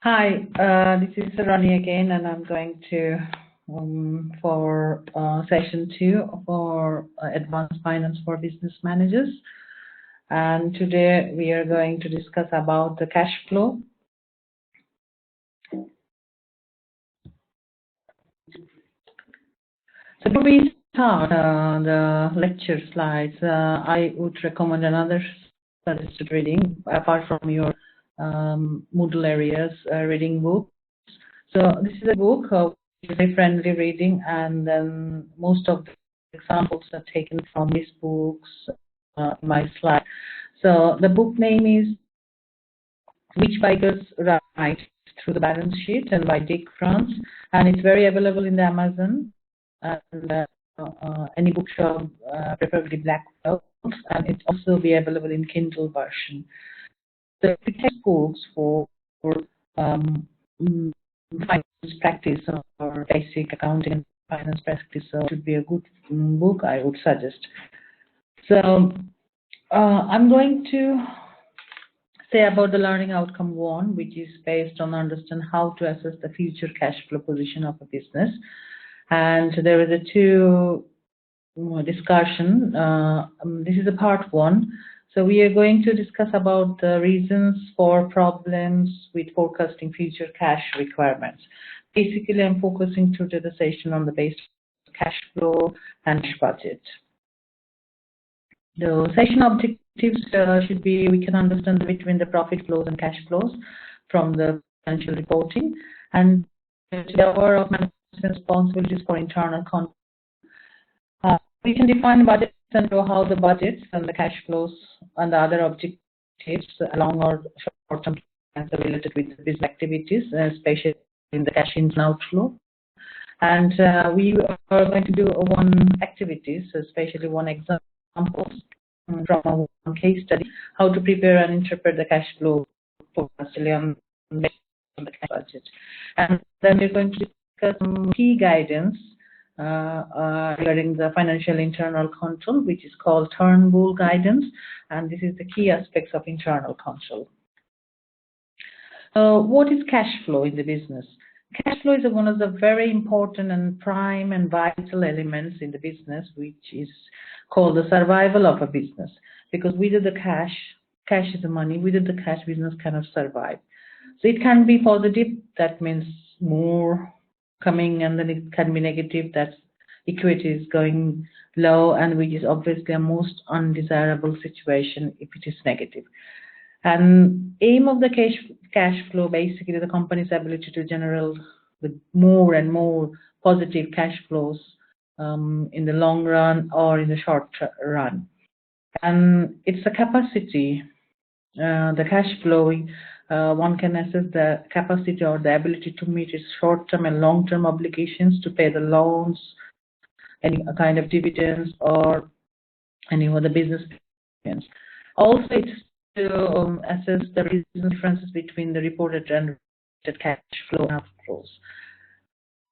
Hi, this is Rani again, and I'm going to for session 2 for Advanced Finance for Business Managers. And today we are going to discuss about the cash flow. So before we start the lecture slides, I would recommend another suggested reading apart from your Moodle areas reading book. So this is a book very friendly reading, and then most of the examples are taken from these books in my slide. So the book name is Which Bikers Write Through the Balance Sheet, and by Dick France, and it's very available in the Amazon and any bookshop, preferably Black Books, and it's also be available in Kindle version. The textbooks for finance practice or basic accounting and finance practice, so it would be a good book, I would suggest. So I'm going to say about the learning outcome 1, which is based on understand how to assess the future cash flow position of a business. And there is a 2 discussion. This is a part 1. So we are going to discuss about the reasons for problems with forecasting future cash requirements. Basically, I'm focusing today the session on the base cash flow and budget. The session objectives should be we can understand between the profit flows and cash flows from the financial reporting, and to be aware of management responsibilities for internal control. We can define budgets and know how the budgets and the cash flows and the other objectives along our short-term plans are related with business activities, especially in the cash in and outflow. And we are going to do one activities, especially one example from one case study, how to prepare and interpret the cash flow forecastly on the cash budget. And then we're going to discuss some key guidance regarding the financial internal control, which is called Turnbull guidance, and this is the key aspects of internal control. What is cash flow in the business? Cash flow is one of the very important and prime and vital elements in the business, which is called the survival of a business. Because without the cash is the money, without the cash, business cannot survive. So it can be positive, that means more coming, and then it can be negative, that equity is going low, and which is obviously a most undesirable situation if it is negative. And aim of the cash flow, basically the company's ability to generate the more and more positive cash flows in the long run or in the short run. And it's a capacity, the cash flow, one can assess the capacity or the ability to meet its short-term and long-term obligations, to pay the loans, any kind of dividends, or any other business payments. Also, it's to assess the reason differences between the reported and reported cash flow and outflows.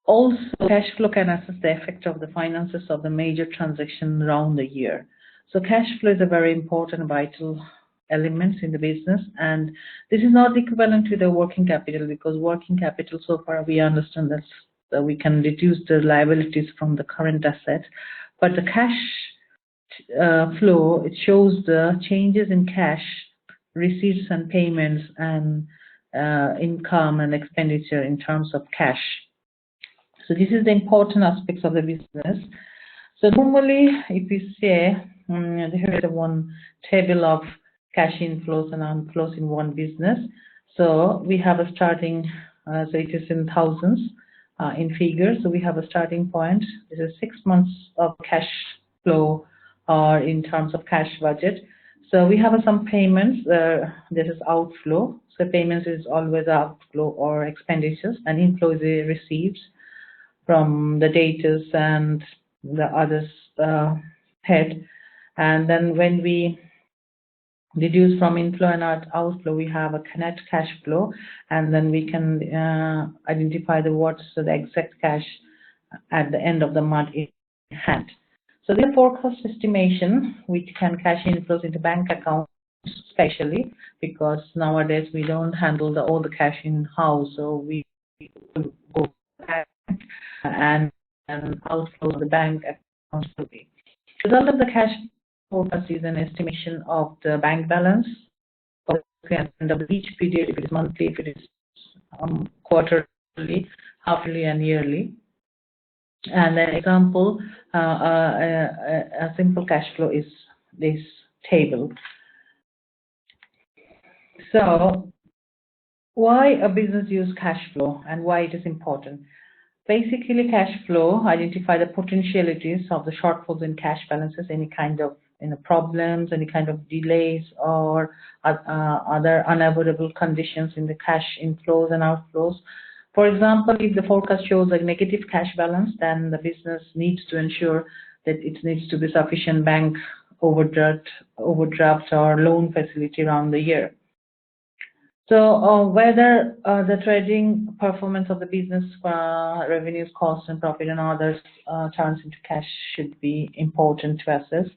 Also, cash flow can assess the effect of the finances of the major transactions around the year. So cash flow is a very important, vital elements in the business, and this is not equivalent to the working capital, because working capital, so far we understand that we can reduce the liabilities from the current assets, but the cash flow, it shows the changes in cash receipts and payments and income and expenditure in terms of cash. So this is the important aspects of the business. So normally, if you say here is one table of cash inflows and outflows in one business. So we have a starting, so it is in thousands in figures. So we have a starting point. This is 6 months of cash flow or in terms of cash budget. So we have some payments. This is outflow. So payments is always outflow or expenditures, and inflow is received from the debtors and the others head. And then when we deduce from inflow and outflow, we have a net cash flow, and then we can identify what's the exact cash at the end of the month in hand. So the forecast estimation, which can cash inflows into bank accounts especially because nowadays we don't handle all the cash in house, so we go back and outflow the bank accounts will be. The result of the cash forecast is an estimation of the bank balance at the end of each period, if it is monthly, if it is quarterly, halfly, and yearly. And an example, a simple cash flow is this table. So, why a business use cash flow and why it is important? Basically, cash flow identify the potentialities of the shortfalls in cash balances, any kind of problems, any kind of delays, or other unavoidable conditions in the cash inflows and outflows. For example, if the forecast shows a negative cash balance, then the business needs to ensure that it needs to be sufficient bank overdraft or loan facility around the year. So whether the trading performance of the business, revenues, costs, and profit, and others turns into cash should be important to assess.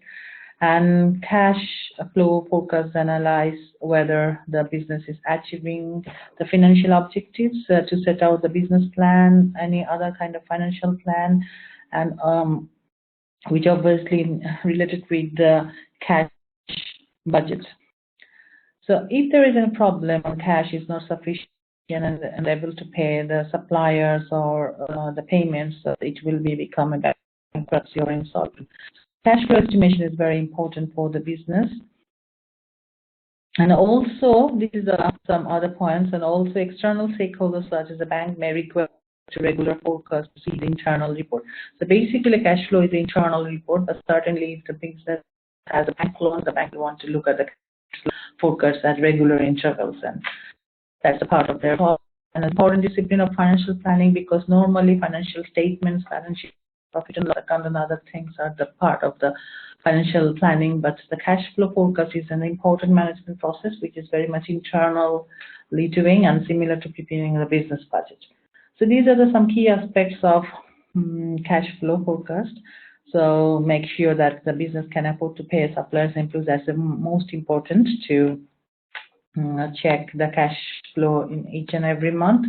And cash flow forecast analyze whether the business is achieving the financial objectives to set out the business plan, any other kind of financial plan, and which obviously related with the cash budget. So if there is a problem, cash is not sufficient and able to pay the suppliers or the payments, so it will become a bankruptcy or insolvent. Cash flow estimation is very important for the business. And also, this is some other points, and also external stakeholders such as the bank may require to regular forecast to see the internal report. So basically, cash flow is the internal report, but certainly if the business has a bank loan, the bank will want to look at the forecast at regular intervals, and that's a part of their an important discipline of financial planning, because normally financial statements, balance sheet, profit and loss account, and other things are the part of the financial planning, but the cash flow forecast is an important management process which is very much internally doing and similar to preparing the business budget. So these are some key aspects of cash flow forecast. So make sure that the business can afford to pay suppliers and employees. That's the most important, to check the cash flow in each and every month.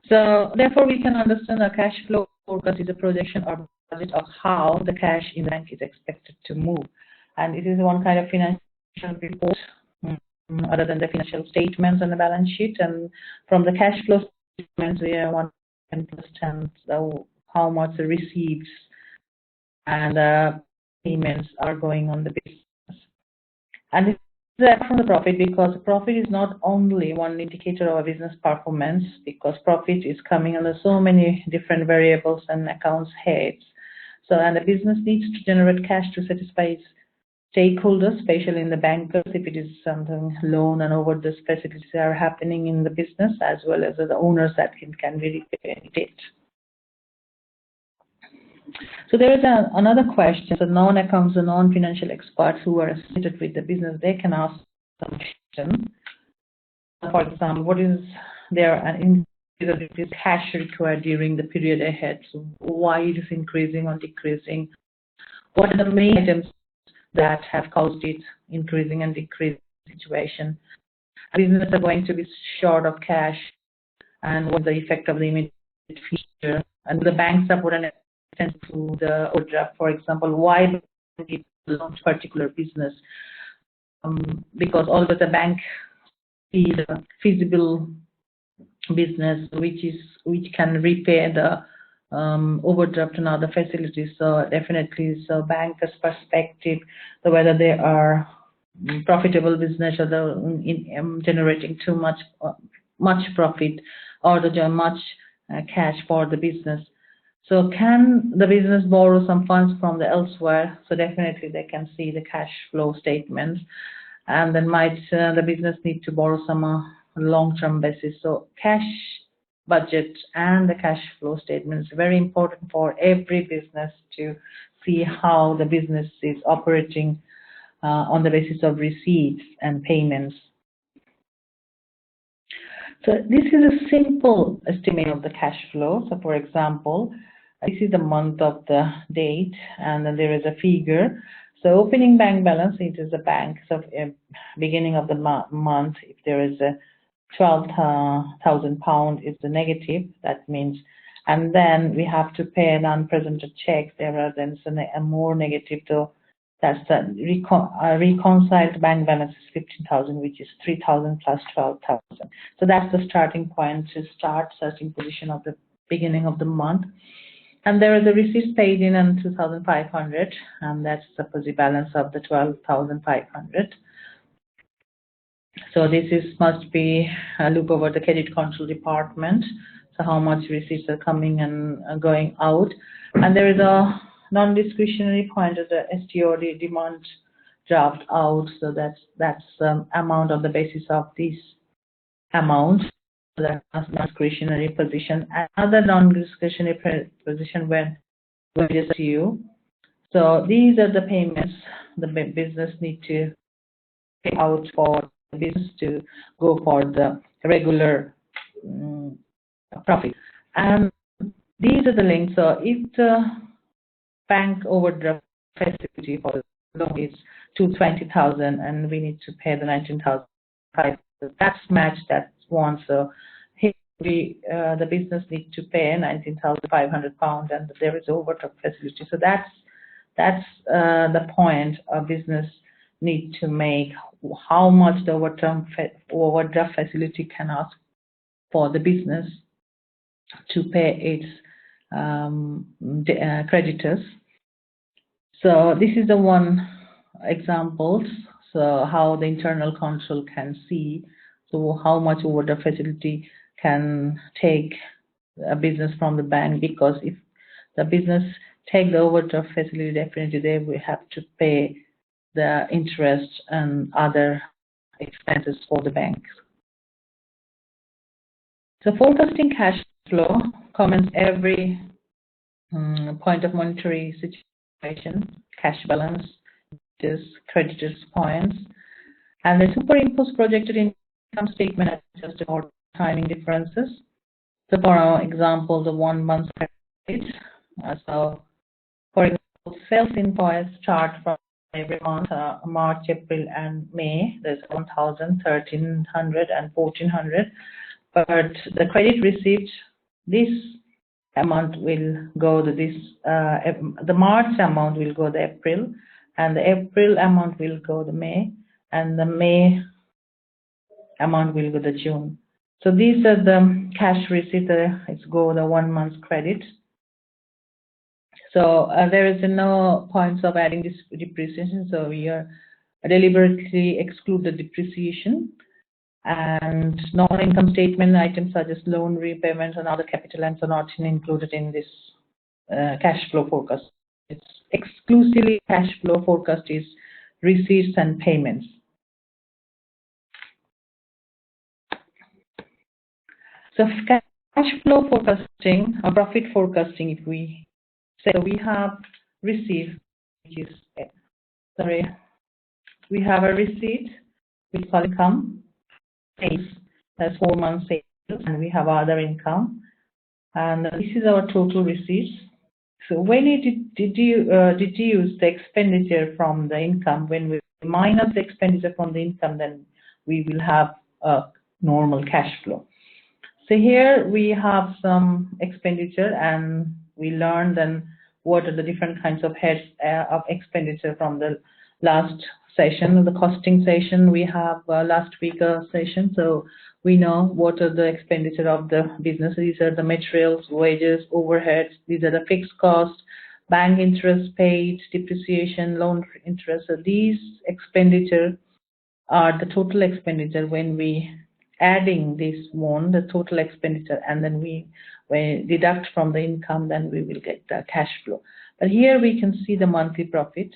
So therefore, we can understand a cash flow forecast is a projection or budget of how the cash in the bank is expected to move. And it is one kind of financial report other than the financial statements and the balance sheet. And from the cash flow statements, we want to understand how much the receipts and payments are going on the business. And this is from the profit, because profit is not only one indicator of a business performance, because profit is coming under so many different variables and accounts heads. So, and the business needs to generate cash to satisfy its stakeholders, especially in the bankers, if it is something loan and overdraft facilities are happening in the business, as well as the owners that can really pay it. So there is another question. So non-accounts and non-financial experts who are associated with the business, they can ask some questions. For example, what is there an increase cash required during the period ahead? So why it is increasing or decreasing? What are the main items that have caused it increasing and decreasing situation? Businesses are going to be short of cash, and what the effect of the immediate future? And the banks support an to the overdraft, for example, why people launch particular business? Because although the bank is a feasible business which can repay the overdraft and other facilities, so definitely, so bankers' perspective, so whether they are profitable business or the generating too much profit or the much cash for the business. So can the business borrow some funds from the elsewhere? So definitely they can see the cash flow statements, and then might the business need to borrow some long-term basis. So cash budget and the cash flow statements are very important for every business to see how the business is operating on the basis of receipts and payments. So this is a simple estimate of the cash flow. So for example, this is the month of the date, and then there is a figure. So opening bank balance, it is the bank. So beginning of the month, if there is a £12,000 is the negative, that means, and then we have to pay an unpresented check. There are then a more negative, so that's the reconciled bank balance is 15,000, which is 3,000 plus 12,000. So that's the starting point to start searching position of the beginning of the month. And there are the receipts paid in and 2,500, and that's the balance of the 12,500. So this is must be a look over the credit control department. So how much receipts are coming and going out, and there is a non-discretionary point of the STOD demand draft out. So that's amount on the basis of this amount. So that's non-discretionary position. Another non-discretionary position when it is due. So these are the payments the business need to pay out for the business to go for the regular profit. And these are the links. So if the bank overdraft facility for the loan is 220,000 and we need to pay the 19,500, that's matched that one. So here the business needs to pay 19,500 pounds, and there is overdraft facility. So that's the point a business need to make, how much the overdraft facility can ask for the business to pay its creditors. So this is the one example. So how the internal control can see, so how much overdraft facility can take a business from the bank, because if the business take the overdraft facility, definitely they will have to pay the interest and other expenses for the bank. So forecasting cash flow comments every point of monetary situation, cash balance, creditors points, and the superimposed projected income statement adjusted for timing differences. So for example, the 1 month credit. So for example, sales invoice chart from every month, March, April, and May. There's 1,000, 1,300, and 1,400. But the credit received, this amount will go to this. The March amount will go to April, and the April amount will go to May, and the May amount will go to June. So these are the cash receipts. It's go the 1 month credit. So there is no points of adding this depreciation. So we are deliberately exclude the depreciation, and non-income statement items such as loan repayments and other capital items are not included in this cash flow forecast. It's exclusively cash flow forecast is receipts and payments. So cash flow forecasting or profit forecasting, if we say we have received, which is we have a receipt which is called income, sales, that's 4 months sales, and we have other income, and this is our total receipts. So when did you deduce the expenditure from the income, when we minus the expenditure from the income, then we will have a normal cash flow. So here we have some expenditure, and we learned then what are the different kinds of heads of expenditure from the last session, the costing session. We have last week session, so we know what are the expenditure of the business. These are the materials, wages, overheads. These are the fixed costs, bank interest paid, depreciation, loan interest. So these expenditure are the total expenditure. When we adding this one, the total expenditure, and then we deduct from the income, then we will get the cash flow. But here we can see the monthly profit.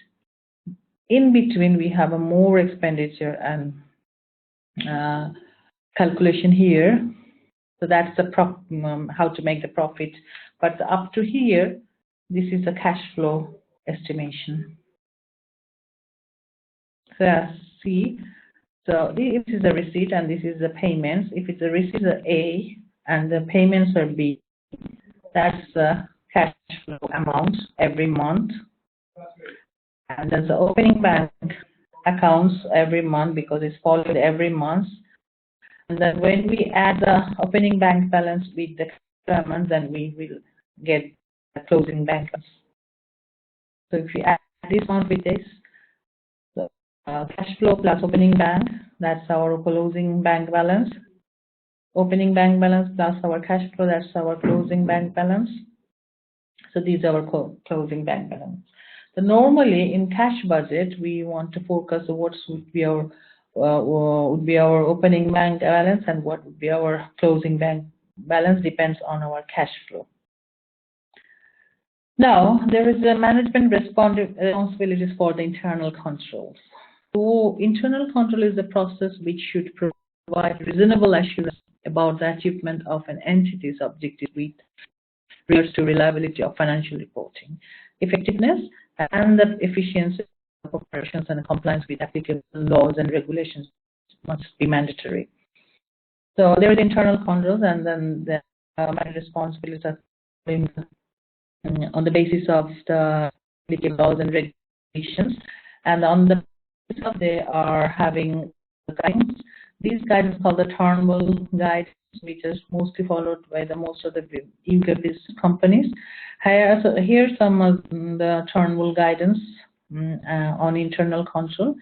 In between, we have a more expenditure and calculation here. So that's the how to make the profit. But up to here, this is a cash flow estimation. So see, so this is the receipt and this is the payments. If it's a receipt A and the payments are B, that's the cash flow amount every month. And there's the opening bank accounts every month because it's followed every month. And then when we add the opening bank balance with the requirement, then we will get the closing bank balance. So if we add this one with this, so cash flow plus opening bank, that's our closing bank balance. Opening bank balance plus our cash flow, that's our closing bank balance. So these are our closing bank balance. So normally in cash budget, we want to focus on what would be our opening bank balance and what would be our closing bank balance, depends on our cash flow. Now, there is a management responsibilities for the internal controls. So internal control is a process which should provide reasonable assurance about the achievement of an entity's objective with regards to reliability of financial reporting, effectiveness, and the efficiency of operations and compliance with applicable laws and regulations must be mandatory. So there is internal controls, and then the management responsibilities are on the basis of the laws and regulations, and on the basis of they are having guidance. These guidance called the Turnbull guidance, which is mostly followed by most of the UK business companies. Here's some of the Turnbull guidance on internal control.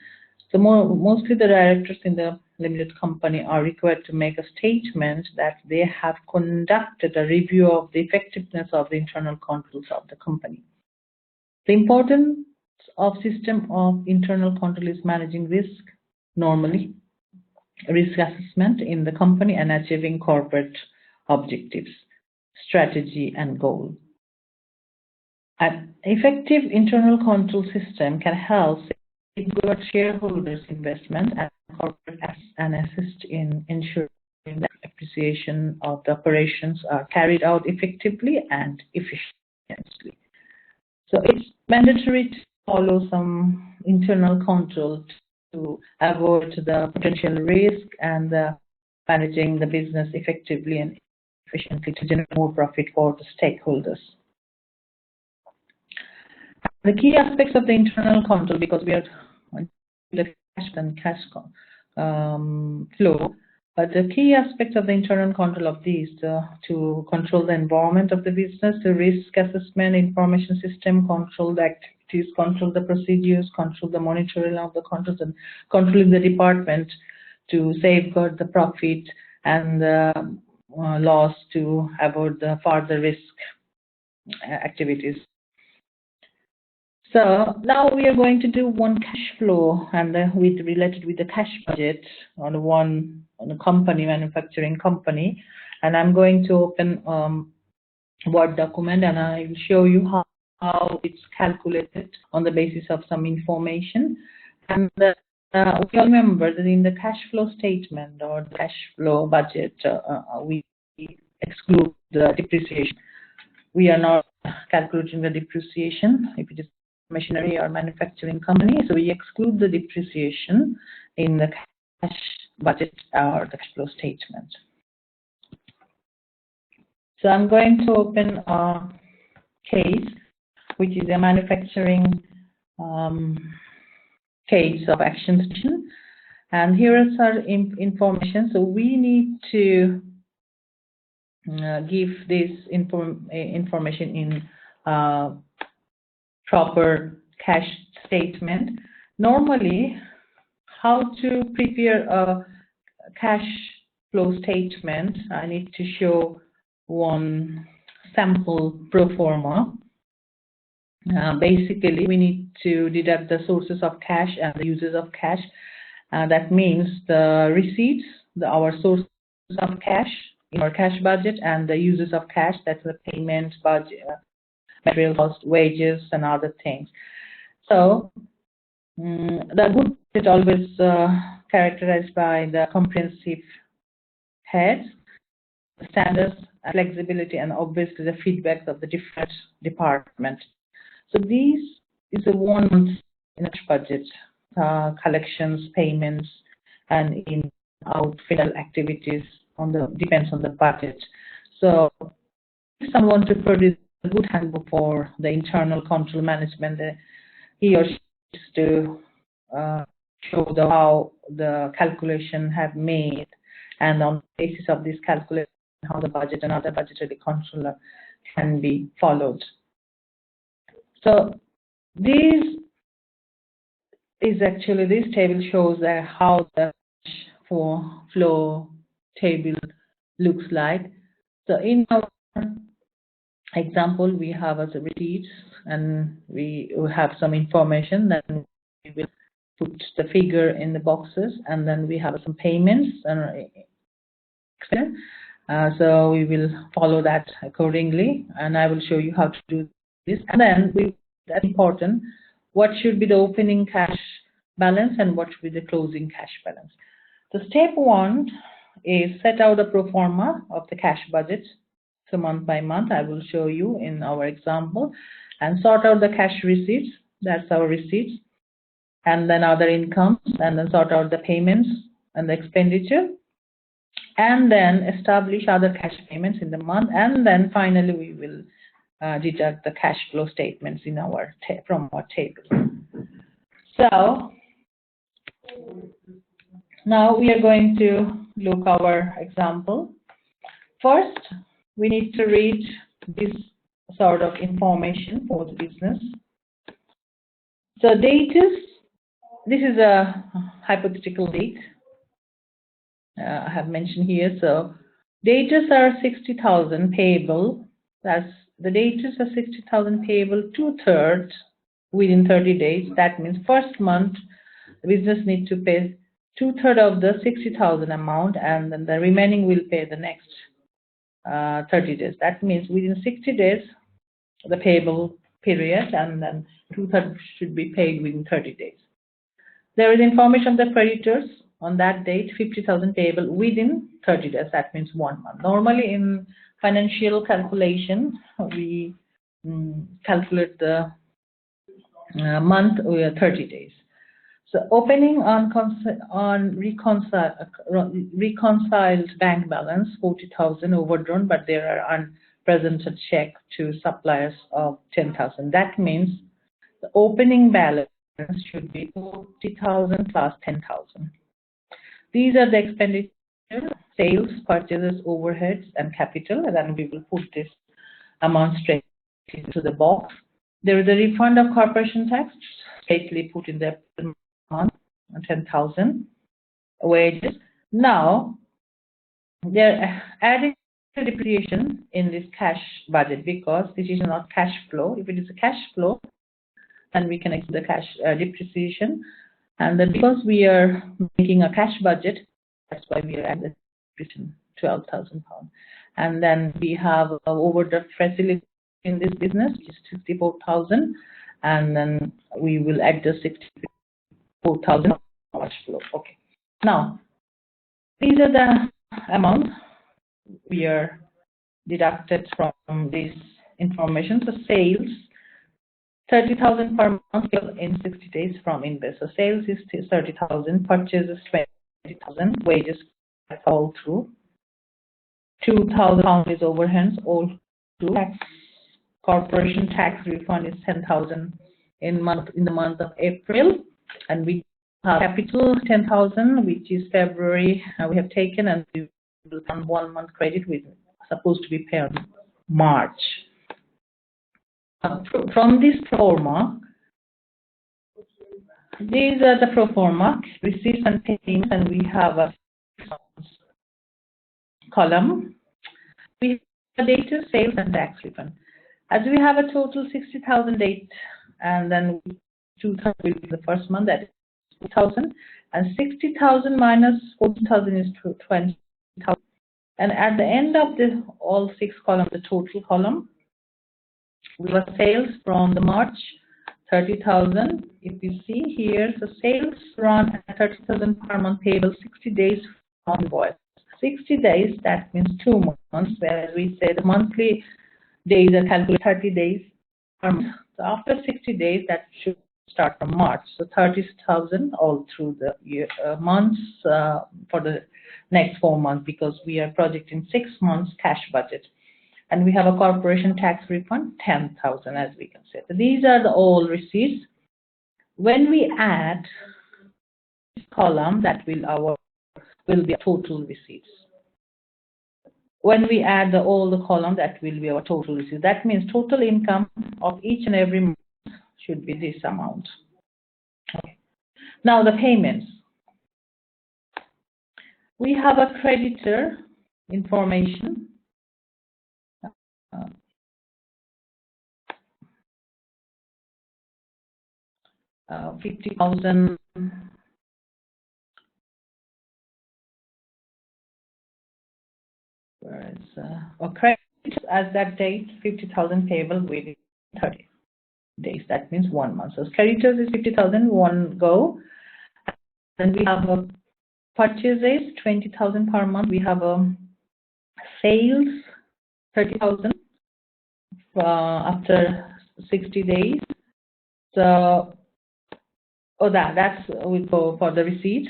So mostly the directors in the limited company are required to make a statement that they have conducted a review of the effectiveness of the internal controls of the company. The importance of system of internal control is managing risk normally, risk assessment in the company, and achieving corporate objectives, strategy, and goal. An effective internal control system can help safeguard shareholders' investment and corporate assets and assist in ensuring that appreciation of the operations are carried out effectively and efficiently. So it's mandatory to follow some internal control to avoid the potential risk and managing the business effectively and efficiently to generate more profit for the stakeholders. The key aspects of the internal control, because we are the cash and cash flow, but the key aspects of the internal control of these to control the environment of the business, the risk assessment, information system, control the activities, control the procedures, control the monitoring of the controls, and controlling the department to safeguard the profit and loss to avoid the further risk activities. So now we are going to do one cash flow and related with the cash budget on a company, manufacturing company, and I'm going to open Word document, and I will show you how it's calculated on the basis of some information. And we all remember that in the cash flow statement or the cash flow budget, we exclude the depreciation. We are not calculating the depreciation if it is machinery or manufacturing company, so we exclude the depreciation in the cash budget or the cash flow statement. So I'm going to open a case, which is a manufacturing case of action section, and here is our information. So we need to give this information in proper cash statement. Normally, how to prepare a cash flow statement, I need to show one sample pro forma. Basically, we need to deduct the sources of cash and the uses of cash. That means the receipts, our sources of cash in our cash budget, and the uses of cash, that's the payment budget, material cost, wages, and other things. So the good is always characterized by the comprehensive heads, the standards, flexibility, and obviously the feedback of the different departments. So these is the one month in a budget, collections, payments, and in out final activities depends on the budget. So if someone to produce a good handbook for the internal control management, he or she to show how the calculation have made, and on the basis of this calculation, how the budget and other budgetary controller can be followed. So this table shows how the flow table looks like. So in our example, we have as a receipts, and we have some information. Then we will put the figure in the boxes, and then we have some payments and so we will follow that accordingly, and I will show you how to do this. And then that's important, what should be the opening cash balance and what should be the closing cash balance. So step 1 is set out a pro forma of the cash budget. So month by month, I will show you in our example, and sort out the cash receipts. That's our receipts, and then other incomes, and then sort out the payments and the expenditure, and then establish other cash payments in the month, and then finally we will deduct the cash flow statements in our from our table. So now we are going to look our example. First, we need to read this sort of information for the business. So date is, this is a hypothetical date I have mentioned here. So dates are 60,000 payable. That's the dates are 60,000 payable, 2/3 within 30 days. That means first month the business needs to pay 2/3 of the 60,000 amount, and then the remaining will pay the next 30 days. That means within 60 days the payable period, and then 2/3 should be paid within 30 days. There is information of the creditors on that date, 50,000 payable within 30 days. That means 1 month. Normally in financial calculation, we calculate the month with 30 days. So opening on reconciled bank balance, 40,000 overdrawn, but there are unpresented check to suppliers of 10,000. That means the opening balance should be 40,000 plus 10,000. These are the expenditure, sales, purchases, overheads, and capital, and then we will put this amount straight into the box. There is a refund of corporation tax, straightly put in the month, 10,000 wages. Now, they're adding depreciation in this cash budget because this is not cash flow. If it is a cash flow, then we can exclude the cash depreciation. And then because we are making a cash budget, that's why we are adding depreciation, 12,000 pounds. And then we have overdraft facility in this business, which is 64,000, and then we will add the 64,000 cash flow. Okay. Now, these are the amounts we are deducted from this information. So sales, 30,000 per month in 60 days from invest. So sales is 30,000, purchases 20,000, wages all through. 2,000 pounds is overheads all through. Tax, corporation tax refund is 10,000 in the month of April, and we have capital 10,000, which is February. We have taken, and we will have 1 month credit, which is supposed to be paid on March. From this pro forma, these are the pro forma receipts and payments, and we have a column. We have data, sales, and tax refund. As we have a total 60,000 date, and then 2,000 will be the first month, that is 2,000, and 60,000 minus 40,000 is 20,000. And at the end of all 6 columns, the total column, we have sales from the March, 30,000. If you see here, the sales run at 30,000 per month payable, 60 days from invoice. 60 days, that means 2 months, whereas we say the monthly days are calculated 30 days per month. So after 60 days, that should start from March. So 30,000 all through the year, months for the next 4 months, because we are projecting 6 months cash budget. And we have a corporation tax refund, 10,000, as we can say. So these are the all receipts. when we add this column, that will be total receipts. When we add all the column, that will be our total receipts. That means total income of each and every month should be this amount. Okay. Now the payments. We have a creditor information. 50,000. Whereas credit as that date 50,000 payable within 30 days. That means 1 month. So creditors is 50,000 one go, and we have a purchases 20,000 per month. We have a sales 30,000 after 60 days. So that's we go for the receipts.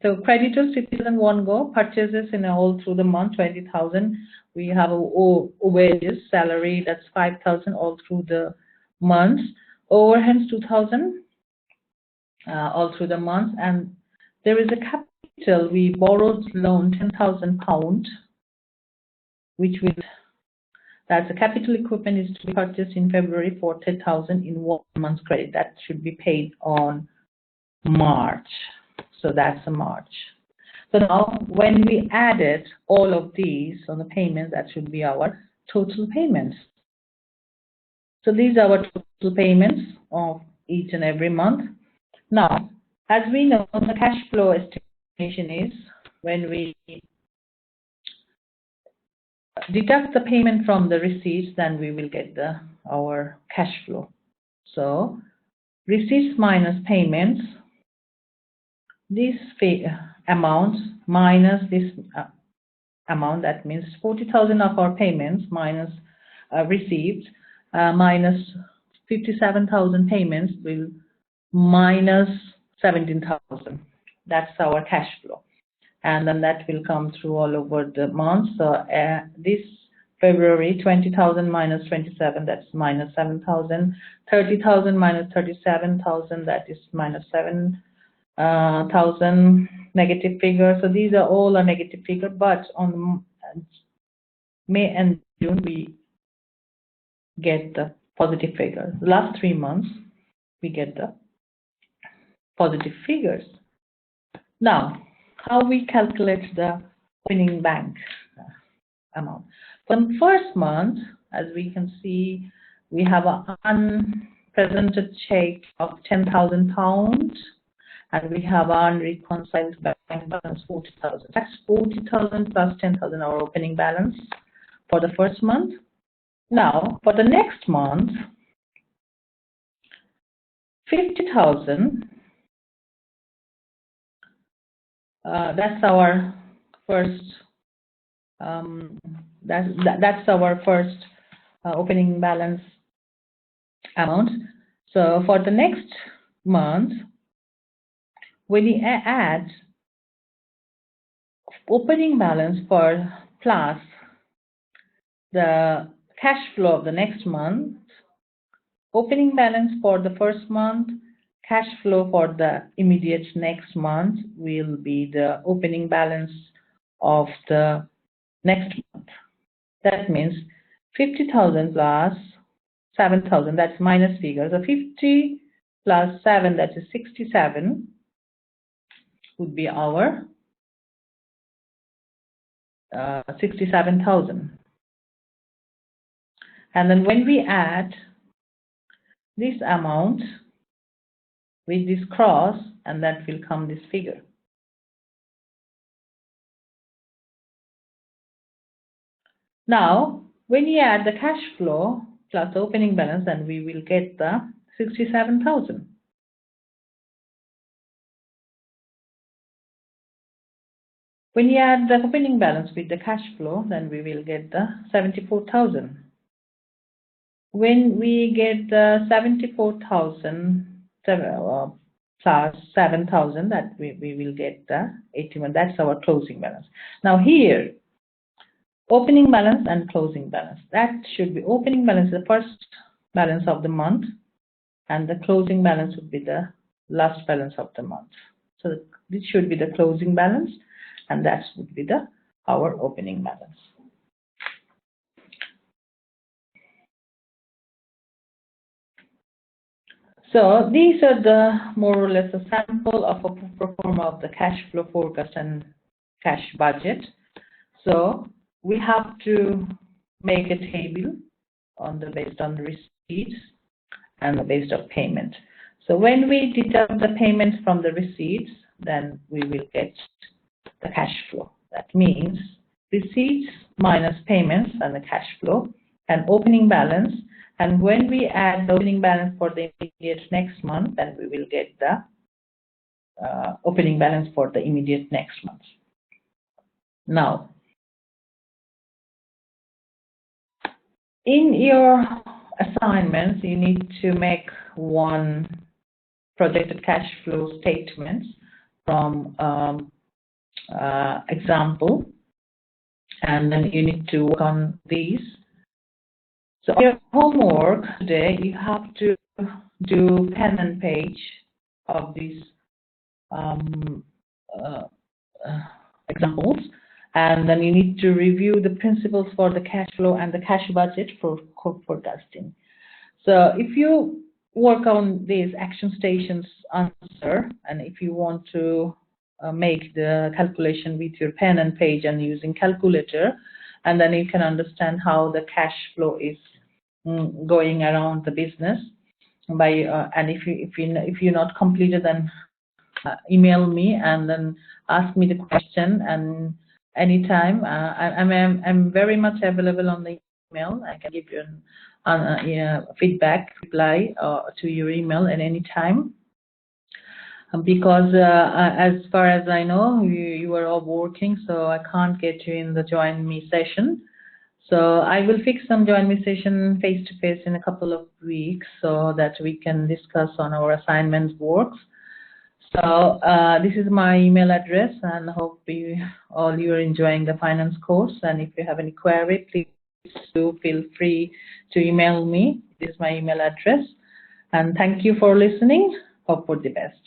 So creditors 50,000 one go, purchases in all through the month 20,000. We have wages, salary, that's 5,000 all through the months. Overheads 2,000 all through the month, and there is a capital. We borrowed loan £10,000, which that's a capital equipment is to be purchased in February for 10,000 in 1 month's credit. That should be paid on March. So that's a March. So now when we added all of these on the payments, that should be our total payments. So these are our total payments of each and every month. Now, as we know, the cash flow estimation is when we deduct the payment from the receipts, then we will get our cash flow. So receipts minus payments, this amount minus this amount, that means 40,000 of our payments minus receipts minus 57,000 payments will minus 17,000. That's our cash flow, and then that will come through all over the month. So this February 20,000 minus 27, that's minus 7,000. 30,000 minus 37,000, that is minus 7,000 negative figure. So these are all a negative figure, but on May and June we get the positive figure. The last 3 months we get the positive figures. Now, how we calculate the opening bank amount? For the first month, as we can see, we have an unpresented check of £10,000, and we have unreconciled bank balance 40,000. That's 40,000 plus 10,000 our opening balance for the first month. Now, for the next month, 50,000. That's our first. That's our first opening balance amount. So for the next month, when we add opening balance for plus the cash flow of the next month, opening balance for the first month, cash flow for the immediate next month will be the opening balance of the next month. That means 50,000 plus 7,000, that's minus figures. So 50 plus 7, that is 67, would be our 67,000. And then when we add this amount with this cross, and that will come this figure. Now, when you add the cash flow plus the opening balance, then we will get the 67,000. When you add the opening balance with the cash flow, then we will get the 74,000. When we get the 74,000 plus 7,000, that we will get the 81. That's our closing balance. Now here, opening balance and closing balance. That should be opening balance, the first balance of the month, and the closing balance would be the last balance of the month. So this should be the closing balance, and that would be our opening balance. So these are the more or less a sample of a pro forma of the cash flow forecast and cash budget. So we have to make a table based on the receipts and based on payment. So when we deduct the payments from the receipts, then we will get the cash flow. That means receipts minus payments and the cash flow and opening balance. And when we add the opening balance for the immediate next month, then we will get the opening balance for the immediate next month. Now, in your assignments, you need to make one projected cash flow statement from example, and then you need to work on these. So your homework today, you have to do pen and page of these examples, and then you need to review the principles for the cash flow and the cash budget for forecasting. So if you work on these action stations answer, and if you want to make the calculation with your pen and page and using calculator, and then you can understand how the cash flow is going around the business. And if you're not completed, then email me and then ask me the question. And anytime, I'm very much available on the email. I can give you feedback, reply to your email at any time. Because as far as I know, you are all working, so I can't get you in the join me session. So I will fix some join me session face-to-face in a couple of weeks so that we can discuss on our assignments works. So this is my email address, and I hope you are enjoying the finance course. And if you have any query, please do feel free to email me. This is my email address. And thank you for listening. Hope for the best.